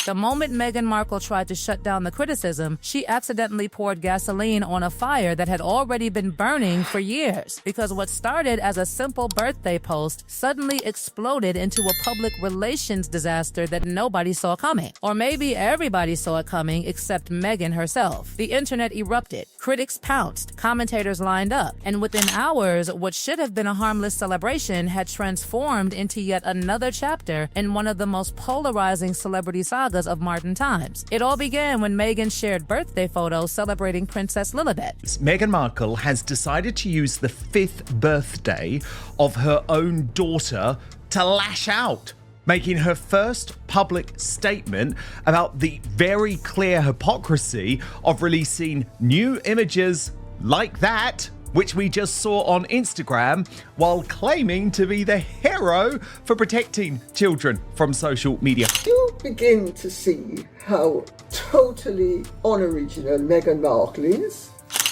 The moment Meghan Markle tried to shut down the criticism, she accidentally poured gasoline on a fire that had already been burning for years, because what started as a simple birthday post suddenly exploded into a public relations disaster that nobody saw coming. Or maybe everybody saw it coming except Meghan herself. The internet erupted, critics pounced, commentators lined up, and within hours, what should have been a harmless celebration had transformed into yet another chapter in one of the most polarizing celebrity sagas of modern times. It all began when Meghan shared birthday photos celebrating Princess Lilibet. Meghan Markle has decided to use the 5th birthday of her own daughter to lash out, making her first public statement about the very clear hypocrisy of releasing new images like that, which we just saw on Instagram, while claiming to be the hero for protecting children from social media. You begin to see how totally unoriginal Meghan Markle is.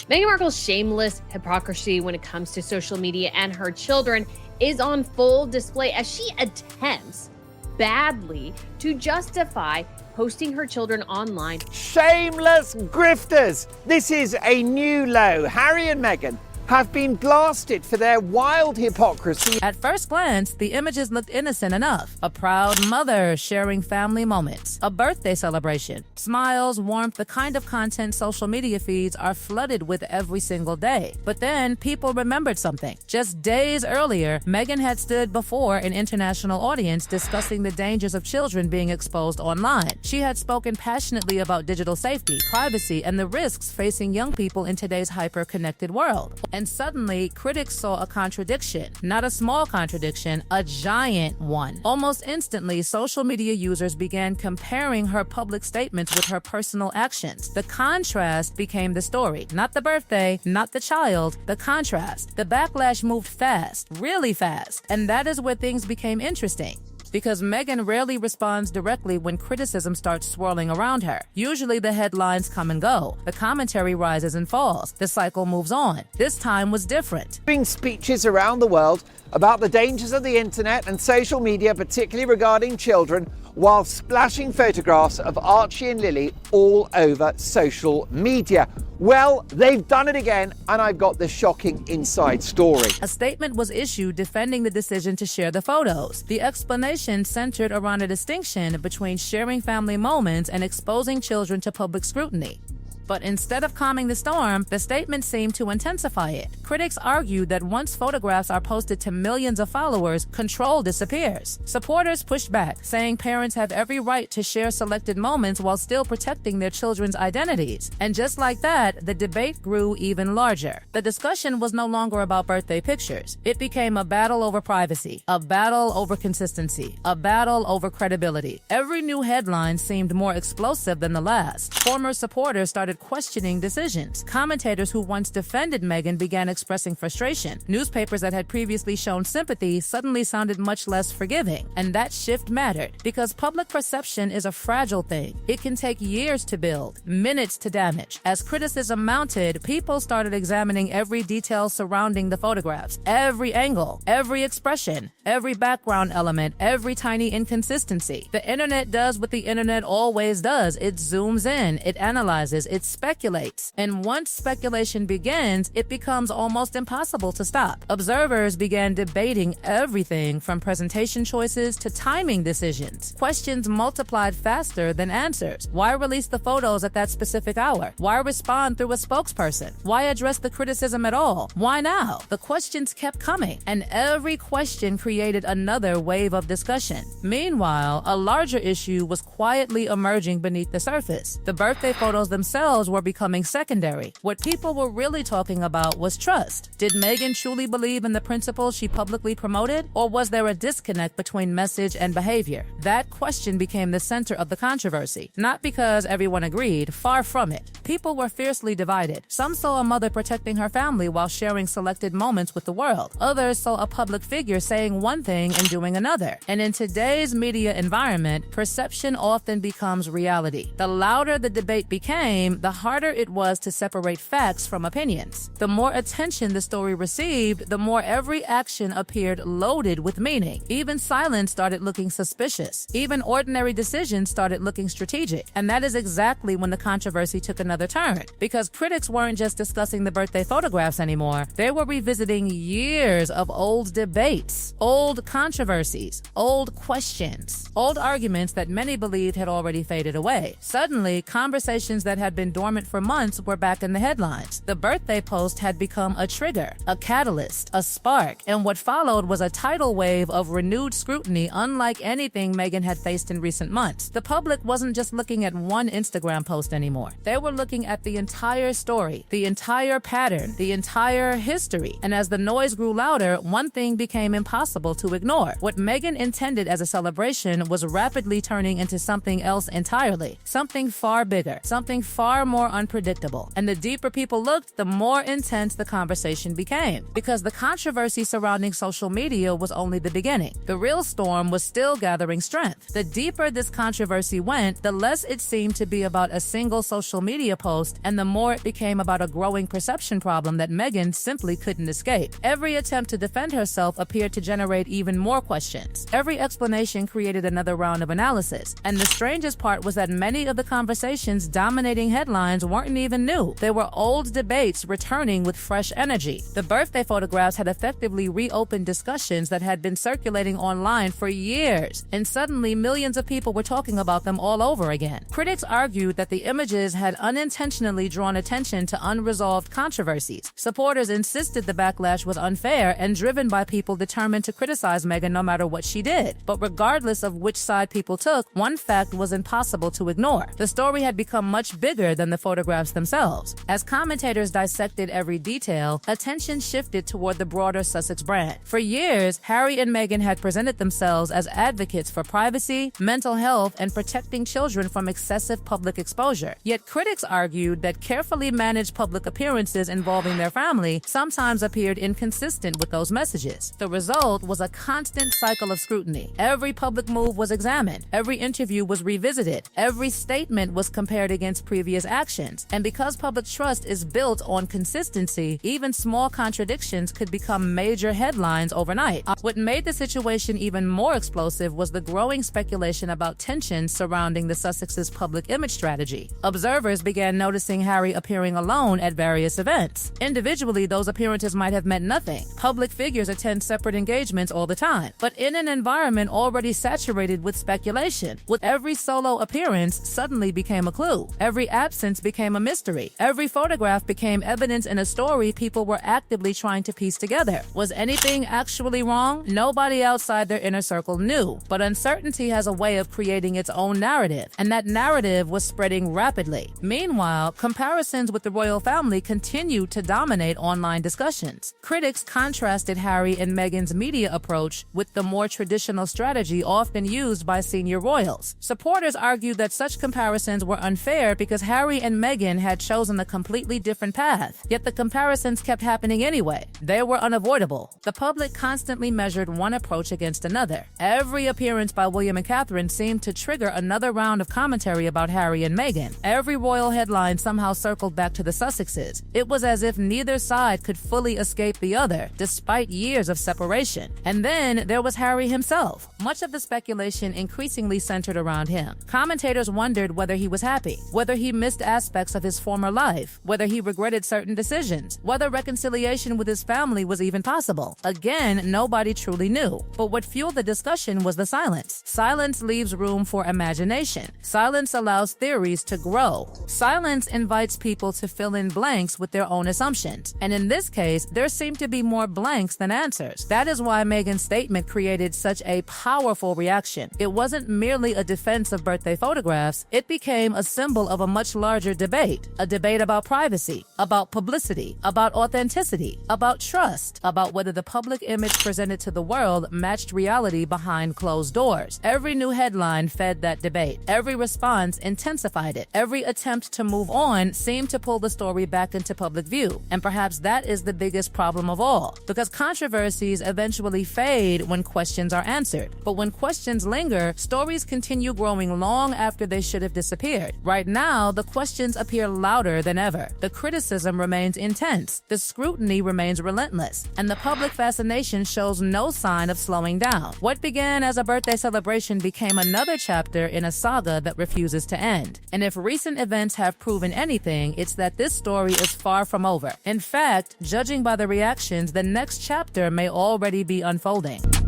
Meghan Markle's shameless hypocrisy when it comes to social media and her children is on full display as she attempts badly to justify posting her children online. Shameless grifters! This is a new low. Harry and Meghan have been blasted for their wild hypocrisy. At first glance, the images looked innocent enough. A proud mother sharing family moments, a birthday celebration, smiles, warmth, the kind of content social media feeds are flooded with every single day. But then people remembered something. Just days earlier, Meghan had stood before an international audience discussing the dangers of children being exposed online. She had spoken passionately about digital safety, privacy, and the risks facing young people in today's hyper-connected world. And suddenly, critics saw a contradiction. Not a small contradiction, a giant one. Almost instantly, social media users began comparing her public statements with her personal actions. The contrast became the story. Not the birthday, not the child, the contrast. The backlash moved fast, really fast. And that is where things became interesting, because Meghan rarely responds directly when criticism starts swirling around her. Usually the headlines come and go. The commentary rises and falls. The cycle moves on. This time was different. Giving speeches around the world about the dangers of the internet and social media, particularly regarding children, while splashing photographs of Archie and Lily all over social media. Well, they've done it again, and I've got the shocking inside story. A statement was issued defending the decision to share the photos. The explanation centered around a distinction between sharing family moments and exposing children to public scrutiny. But instead of calming the storm, the statement seemed to intensify it. Critics argued that once photographs are posted to millions of followers, control disappears. Supporters pushed back, saying parents have every right to share selected moments while still protecting their children's identities. And just like that, the debate grew even larger. The discussion was no longer about birthday pictures. It became a battle over privacy, a battle over consistency, a battle over credibility. Every new headline seemed more explosive than the last. Former supporters started questioning decisions. Commentators who once defended Meghan began expressing frustration. Newspapers that had previously shown sympathy suddenly sounded much less forgiving. And that shift mattered, because public perception is a fragile thing. It can take years to build, minutes to damage. As criticism mounted, people started examining every detail surrounding the photographs, every angle, every expression, every background element, every tiny inconsistency. The internet does what the internet always does. It zooms in, it analyzes, it speculates. And once speculation begins, it becomes almost impossible to stop. Observers began debating everything from presentation choices to timing decisions. Questions multiplied faster than answers. Why release the photos at that specific hour? Why respond through a spokesperson? Why address the criticism at all? Why now? The questions kept coming, and every question created another wave of discussion. Meanwhile, a larger issue was quietly emerging beneath the surface. The birthday photos themselves were becoming secondary. What people were really talking about was trust. Did Meghan truly believe in the principles she publicly promoted, or was there a disconnect between message and behavior? That question became the center of the controversy. Not because everyone agreed, far from it. People were fiercely divided. Some saw a mother protecting her family while sharing selected moments with the world. Others saw a public figure saying one thing and doing another. And in today's media environment, perception often becomes reality. The louder the debate became, the harder it was to separate facts from opinions. The more attention the story received, the more every action appeared loaded with meaning. Even silence started looking suspicious. Even ordinary decisions started looking strategic. And that is exactly when the controversy took another turn. Because critics weren't just discussing the birthday photographs anymore. They were revisiting years of old debates, old controversies, old questions, old arguments that many believed had already faded away. Suddenly, conversations that had been dormant for months were back in the headlines. The birthday post had become a trigger, a catalyst, a spark, and what followed was a tidal wave of renewed scrutiny unlike anything Meghan had faced in recent months. The public wasn't just looking at one Instagram post anymore. They were looking at the entire story, the entire pattern, the entire history. And as the noise grew louder, one thing became impossible to ignore. What Meghan intended as a celebration was rapidly turning into something else entirely, something far bigger, something far more unpredictable. And the deeper people looked, the more intense the conversation became, because the controversy surrounding social media was only the beginning. The real storm was still gathering strength. The deeper this controversy went, the less it seemed to be about a single social media post, and the more it became about a growing perception problem that Meghan simply couldn't escape. Every attempt to defend herself appeared to generate even more questions. Every explanation created another round of analysis. And the strangest part was that many of the conversations dominating headlines weren't even new. They were old debates returning with fresh energy. The birthday photographs had effectively reopened discussions that had been circulating online for years, and suddenly millions of people were talking about them all over again. Critics argued that the images had unintentionally drawn attention to unresolved controversies. Supporters insisted the backlash was unfair and driven by people determined to criticize Meghan no matter what she did. But regardless of which side people took, one fact was impossible to ignore. The story had become much bigger than the photographs themselves. As commentators dissected every detail, attention shifted toward the broader Sussex brand. For years, Harry and Meghan had presented themselves as advocates for privacy, mental health, and protecting children from excessive public exposure. Yet critics argued that carefully managed public appearances involving their family sometimes appeared inconsistent with those messages. The result was a constant cycle of scrutiny. Every public move was examined, every interview was revisited, every statement was compared against previous actions. And because public trust is built on consistency, even small contradictions could become major headlines overnight. What made the situation even more explosive was the growing speculation about tensions surrounding the Sussex's public image strategy. Observers began noticing Harry appearing alone at various events. Individually, those appearances might have meant nothing. Public figures attend separate engagements all the time. But in an environment already saturated with speculation, with every solo appearance suddenly became a clue. Every absence became a mystery. Every photograph became evidence in a story people were actively trying to piece together. Was anything actually wrong? Nobody outside their inner circle knew. But uncertainty has a way of creating its own narrative, and that narrative was spreading rapidly. Meanwhile, comparisons with the royal family continued to dominate online discussions. Critics contrasted Harry and Meghan's media approach with the more traditional strategy often used by senior royals. Supporters argued that such comparisons were unfair because Harry and Meghan had chosen a completely different path. Yet the comparisons kept happening anyway. They were unavoidable. The public constantly measured one approach against another. Every appearance by William and Catherine seemed to trigger another round of commentary about Harry and Meghan. Every royal headline somehow circled back to the Sussexes. It was as if neither side could fully escape the other, despite years of separation. And then there was Harry himself. Much of the speculation increasingly centered around him. Commentators wondered whether he was happy, whether he missed aspects of his former life, whether he regretted certain decisions, whether reconciliation with his family was even possible. Again, nobody truly knew. But what fueled the discussion was the silence. Silence leaves room for imagination. Silence allows theories to grow. Silence invites people to fill in blanks with their own assumptions. And in this case, there seemed to be more blanks than answers. That is why Meghan's statement created such a powerful reaction. It wasn't merely a defense of birthday photographs. It became a symbol of a much larger debate. A debate about privacy, about publicity, about authenticity, about trust, about whether the public image presented to the world matched reality behind closed doors. Every new headline fed that debate. Every response intensified it. Every attempt to move on seemed to pull the story back into public view. And perhaps that is the biggest problem of all, because controversies eventually fade when questions are answered. But when questions linger, stories continue growing long after they should have disappeared. Right now, the questions appear louder than ever. The criticism remains intense, the scrutiny remains relentless, and the public fascination shows no sign of slowing down. What began as a birthday celebration became another chapter in a saga that refuses to end. And if recent events have proven anything, it's that this story is far from over. In fact, judging by the reactions, the next chapter may already be unfolding.